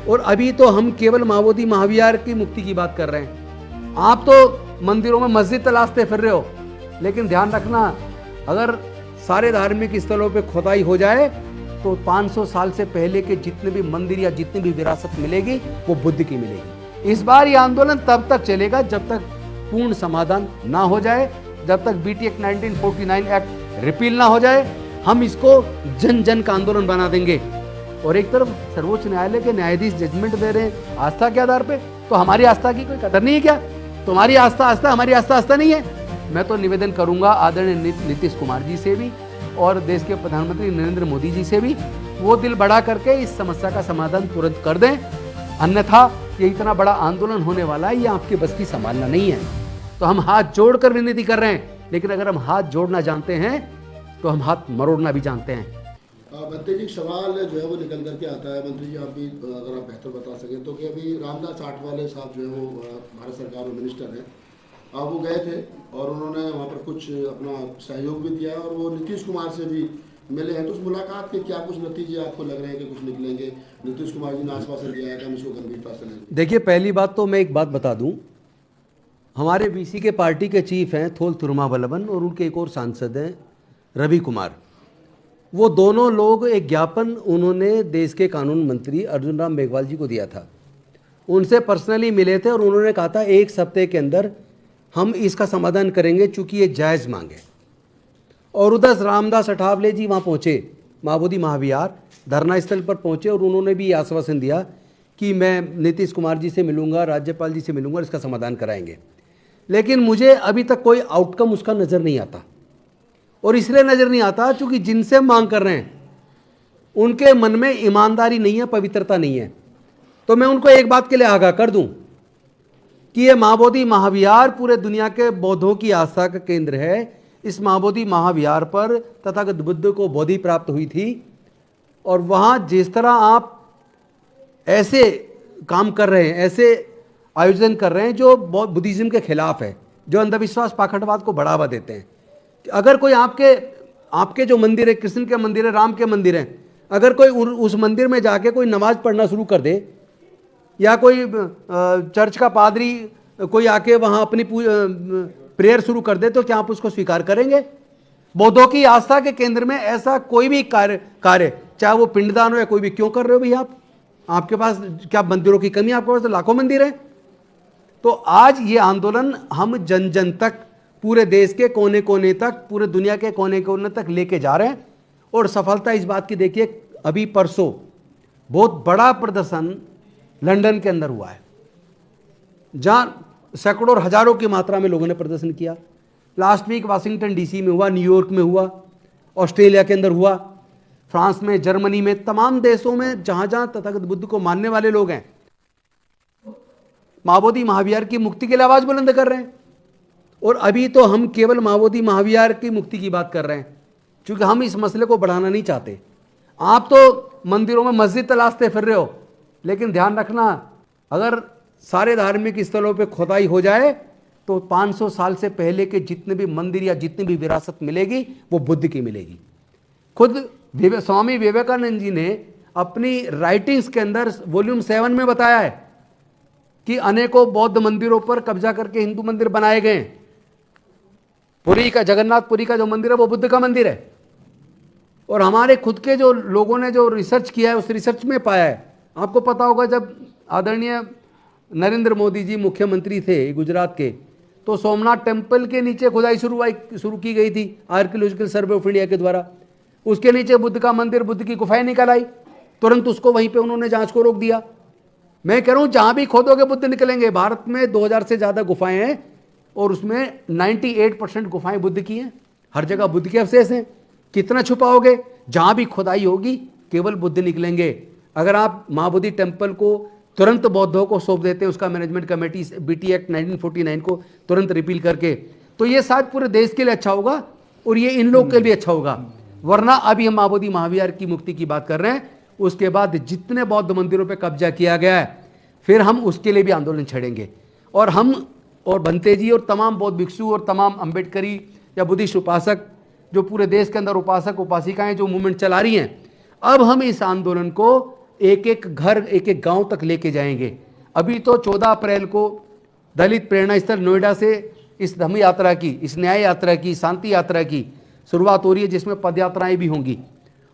और अभी तो हम केवल माओवादी महाविहार की मुक्ति की बात कर रहे हैं। आप तो मंदिरों में मस्जिद तलाशते फिर रहे हो, लेकिन ध्यान रखना, अगर सारे धार्मिक स्थलों पे खुदाई हो जाए तो 500 साल से पहले के जितने भी मंदिर या जितनी भी विरासत मिलेगी वो बुद्ध की मिलेगी। इस बार ये आंदोलन तब तक चलेगा जब तक पूर्ण समाधान ना हो जाए, जब तक बीटी एक्ट 1949 एक्ट रिपील ना हो जाए। हम इसको जन जन का आंदोलन बना देंगे। और एक तरफ सर्वोच्च न्यायालय के न्यायाधीश जजमेंट दे रहे हैं आस्था के आधार पे, तो हमारी आस्था की कोई कदर नहीं है क्या? तुम्हारी आस्था आस्था, हमारी आस्था आस्था नहीं है। मैं तो निवेदन करूंगा आदरणीय नीतीश कुमार जी से भी और देश के प्रधानमंत्री नरेंद्र मोदी जी से भी, वो दिल बढ़ा करके इस समस्या का समाधान तुरंत कर दें, अन्यथा ये इतना बड़ा आंदोलन होने वाला है, ये आपकी बस की संभालना नहीं है। तो हम हाथ जोड़कर विनती कर रहे हैं, लेकिन अगर हम हाथ जोड़ना जानते हैं तो हम हाथ मरोड़ना भी जानते हैं। मंत्री जी, सवाल जो है वो निकल करके आता है, मंत्री जी आप भी अगर आप बेहतर बता सकें तो, कि अभी रामदास आठवले साहब जो है वो भारत सरकार में मिनिस्टर हैं, वो गए थे और उन्होंने वहाँ पर कुछ अपना सहयोग भी दिया और वो नीतीश कुमार से भी मिले हैं। तो उस मुलाकात के क्या कुछ नतीजे आपको लग रहे हैं कि कुछ निकलेंगे? नीतीश कुमार जी ने आश्वासन दिया है कि हम इसको गंभीरता से लेंगे। देखिए, पहली बात तो मैं एक बात बता दूं, हमारे बीसी के पार्टी के चीफ हैं थोल तिरुमावलवन और उनके एक और सांसद हैं रवि कुमार। वो दोनों लोग एक ज्ञापन उन्होंने देश के कानून मंत्री अर्जुन राम मेघवाल जी को दिया था। उनसे पर्सनली मिले थे और उन्होंने कहा था एक सप्ताह के अंदर हम इसका समाधान करेंगे, चूंकि ये जायज़ मांग है। और उधर रामदास अठावले जी वहाँ पहुँचे, माओवादी महाविहार धरना स्थल पर पहुँचे और उन्होंने भी आश्वासन दिया कि मैं नीतीश कुमार जी से मिलूंगा, राज्यपाल जी से मिलूंगा, इसका समाधान कराएंगे। लेकिन मुझे अभी तक कोई आउटकम उसका नज़र नहीं आता। और इसलिए नज़र नहीं आता क्योंकि जिनसे मांग कर रहे हैं उनके मन में ईमानदारी नहीं है, पवित्रता नहीं है। तो मैं उनको एक बात के लिए आगाह कर दूं कि ये माओवादी महाविहार पूरे दुनिया के बौद्धों की आस्था का केंद्र है। इस माओवादी महाविहार पर तथागत बुद्ध को बोधि प्राप्त हुई थी और वहाँ जिस तरह आप ऐसे काम कर रहे हैं, ऐसे आयोजन कर रहे हैं जो बुद्धिज्म के खिलाफ है, जो अंधविश्वास पाखंडवाद को बढ़ावा देते हैं। अगर कोई आपके जो मंदिर है, कृष्ण के मंदिर है, राम के मंदिर है, अगर कोई उस मंदिर में जाके कोई नमाज पढ़ना शुरू कर दे या कोई चर्च का पादरी कोई आके वहाँ अपनी प्रेयर शुरू कर दे, तो क्या आप उसको स्वीकार करेंगे? बौद्धों की आस्था के केंद्र में ऐसा कोई भी कार्य चाहे वो पिंडदान हो या कोई भी, क्यों कर रहे हो भैया? आपके पास क्या मंदिरों की कमी? आपके पास तो लाखों मंदिर हैं। तो आज ये आंदोलन हम जन जन तक, पूरे देश के कोने कोने तक, पूरे दुनिया के कोने कोने तक लेके जा रहे हैं। और सफलता इस बात की देखिए, अभी परसों बहुत बड़ा प्रदर्शन लंदन के अंदर हुआ है, जहां सैकड़ों और हजारों की मात्रा में लोगों ने प्रदर्शन किया। लास्ट वीक वाशिंगटन डीसी में हुआ, न्यूयॉर्क में हुआ, ऑस्ट्रेलिया के अंदर हुआ, फ्रांस में, जर्मनी में, तमाम देशों में जहां जहां तथागत बुद्ध को मानने वाले लोग हैं, माओवादी महाविहार की मुक्ति के लिए आवाज बुलंद कर रहे हैं। और अभी तो हम केवल माओवादी महाविहार की मुक्ति की बात कर रहे हैं, क्योंकि हम इस मसले को बढ़ाना नहीं चाहते। आप तो मंदिरों में मस्जिद तलाशते फिर रहे हो, लेकिन ध्यान रखना, अगर सारे धार्मिक स्थलों पे खुदाई हो जाए तो 500 साल से पहले के जितने भी मंदिर या जितनी भी विरासत मिलेगी वो बुद्ध की मिलेगी। खुद स्वामी विवेकानंद जी ने अपनी राइटिंग्स के अंदर वॉल्यूम 7 में बताया है कि अनेकों बौद्ध मंदिरों पर कब्जा करके हिंदू मंदिर बनाए गए। पुरी का, जगन्नाथपुरी का जो मंदिर है वो बुद्ध का मंदिर है। और हमारे खुद के जो लोगों ने जो रिसर्च किया है, उस रिसर्च में पाया है, आपको पता होगा जब आदरणीय नरेंद्र मोदी जी मुख्यमंत्री थे गुजरात के, तो सोमनाथ टेम्पल के नीचे खुदाई शुरू की गई थी आर्कियोलॉजिकल सर्वे ऑफ इंडिया के द्वारा। उसके नीचे बुद्ध का मंदिर, बुद्ध की गुफाएं निकल आई, तुरंत उसको वहीं पे उन्होंने जांच को रोक दिया। मैं कह रहा हूं जहां भी खोदोगे बुद्ध निकलेंगे। भारत में 2000 से ज्यादा गुफाएं हैं और उसमें 98% गुफाएं बुद्ध की हैं। हर जगह बुद्ध के अवशेष हैं। कितना छुपाओगे? जहां भी खुदाई होगी केवल बुद्ध निकलेंगे। अगर आप माओवादी टेम्पल को तुरंत बौद्धों को सौंप देते हैं, उसका मैनेजमेंट कमेटी बीटी एक्ट 1949 को तुरंत रिपील करके, तो ये शायद पूरे देश के लिए अच्छा होगा और ये इन लोग के लिए अच्छा होगा। वरना अभी हम माओवादी महाविहार की मुक्ति की बात कर रहे हैं, उसके बाद जितने बौद्ध मंदिरों पर कब्जा किया गया है फिर हम उसके लिए भी आंदोलन छेड़ेंगे। और हम और बनते जी और तमाम बौद्ध भिक्षु और तमाम अम्बेडकरी या बुद्धिस्ट उपासक, जो पूरे देश के अंदर उपासक उपासिकाएं जो मूवमेंट चला रही हैं, अब हम इस आंदोलन को एक एक घर, एक एक गांव तक लेके जाएंगे। अभी तो 14 अप्रैल को दलित प्रेरणा स्थल नोएडा से इस धम्म यात्रा की, इस न्याय यात्रा की, शांति यात्रा की शुरुआत हो रही है, जिसमें पदयात्राएं भी होंगी।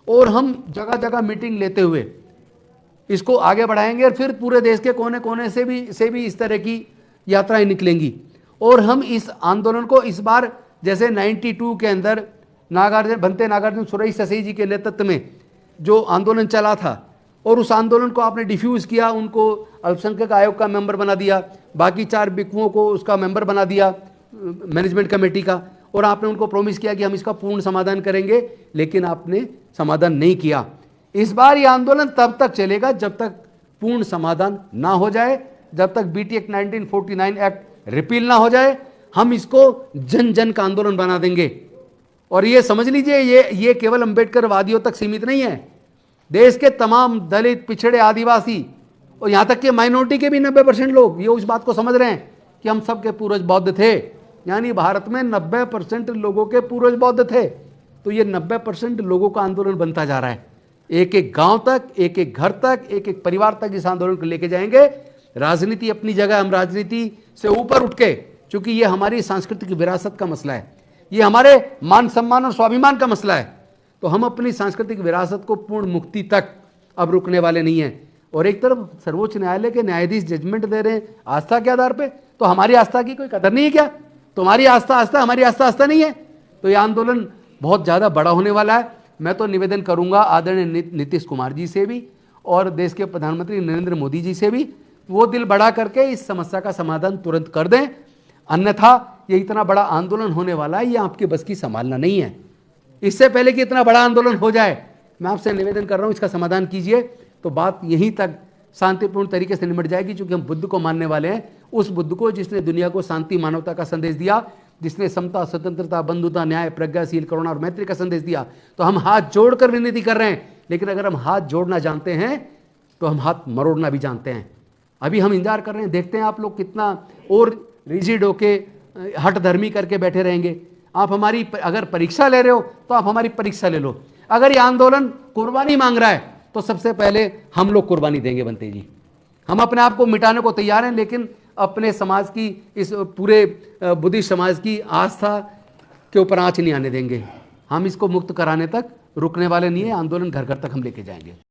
और हम जगह जगह मीटिंग लेते हुए इसको आगे बढ़ाएंगे और फिर पूरे देश के कोने कोने से भी इस तरह की यात्राएं निकलेंगी। और हम इस आंदोलन को इस बार जैसे 92 के अंदर भंते नागार्जुन सुरेश ससई जी के नेतृत्व में जो आंदोलन चला था, और उस आंदोलन को आपने डिफ्यूज़ किया, उनको अल्पसंख्यक आयोग का मेंबर बना दिया, बाकी 4 बिकुओं को उसका मेंबर बना दिया मैनेजमेंट कमेटी का, और आपने उनको प्रॉमिस किया कि हम इसका पूर्ण समाधान करेंगे, लेकिन आपने समाधान नहीं किया। इस बार ये आंदोलन तब तक चलेगा जब तक पूर्ण समाधान ना हो जाए, जब तक बीटी एक्ट 1949 एक्ट रिपील ना हो जाए। हम इसको जन जन का आंदोलन बना देंगे। और ये समझ लीजिए, ये केवल अंबेडकरवादियों तक सीमित नहीं है। देश के तमाम दलित, पिछड़े, आदिवासी और यहाँ तक कि माइनॉरिटी के भी 90% लोग ये उस बात को समझ रहे हैं कि हम सब के पूर्वज बौद्ध थे। यानी भारत में 90% लोगों के पूर्वज बौद्ध थे। तो ये 90% लोगों का आंदोलन बनता जा रहा है। एक एक गांव तक, एक एक घर तक, एक एक परिवार तक इस आंदोलन को लेके जाएंगे। राजनीति अपनी जगह, हम राजनीति से ऊपर उठ के, चूंकि ये हमारी सांस्कृतिक विरासत का मसला है, ये हमारे मान सम्मान और स्वाभिमान का मसला है, तो हम अपनी सांस्कृतिक विरासत को पूर्ण मुक्ति तक अब रुकने वाले नहीं हैं। और एक तरफ सर्वोच्च न्यायालय के न्यायाधीश जजमेंट दे रहे हैं आस्था के आधार पे, तो हमारी आस्था की कोई कदर नहीं है क्या? तुम्हारी आस्था आस्था, हमारी आस्था आस्था नहीं है। तो ये आंदोलन बहुत ज़्यादा बड़ा होने वाला है। मैं तो निवेदन करूंगा आदरणीय नीतीश कुमार जी से भी और देश के प्रधानमंत्री नरेंद्र मोदी जी से भी, वो दिल बढ़ा करके इस समस्या का समाधान तुरंत कर दें, अन्यथा ये इतना बड़ा आंदोलन होने वाला है, ये आपके बस की संभालना नहीं है। इससे पहले कि इतना बड़ा आंदोलन हो जाए, मैं आपसे निवेदन कर रहा हूँ इसका समाधान कीजिए, तो बात यहीं तक शांतिपूर्ण तरीके से निमट जाएगी। क्योंकि हम बुद्ध को मानने वाले हैं, उस बुद्ध को जिसने दुनिया को शांति, मानवता का संदेश दिया, जिसने समता, स्वतंत्रता, बंधुता, न्याय, प्रज्ञाशील, करुणा और मैत्री का संदेश दिया। तो हम हाथ जोड़कर विनती कर रहे हैं, लेकिन अगर हम हाथ जोड़ना जानते हैं तो हम हाथ मरोड़ना भी जानते हैं। अभी हम इंतजार कर रहे हैं, देखते हैं आप लोग कितना और रिजिड होके हट धर्मी करके बैठे रहेंगे। आप हमारी अगर परीक्षा ले रहे हो तो आप हमारी परीक्षा ले लो। अगर ये आंदोलन कुर्बानी मांग रहा है तो सबसे पहले हम लोग कुर्बानी देंगे बनते जी। हम अपने आप को मिटाने को तैयार हैं, लेकिन अपने समाज की, इस पूरे बुद्धिस्ट समाज की आस्था के ऊपर आंच नहीं आने देंगे। हम इसको मुक्त कराने तक रुकने वाले नहीं है। आंदोलन घर घर तक हम लेके जाएंगे।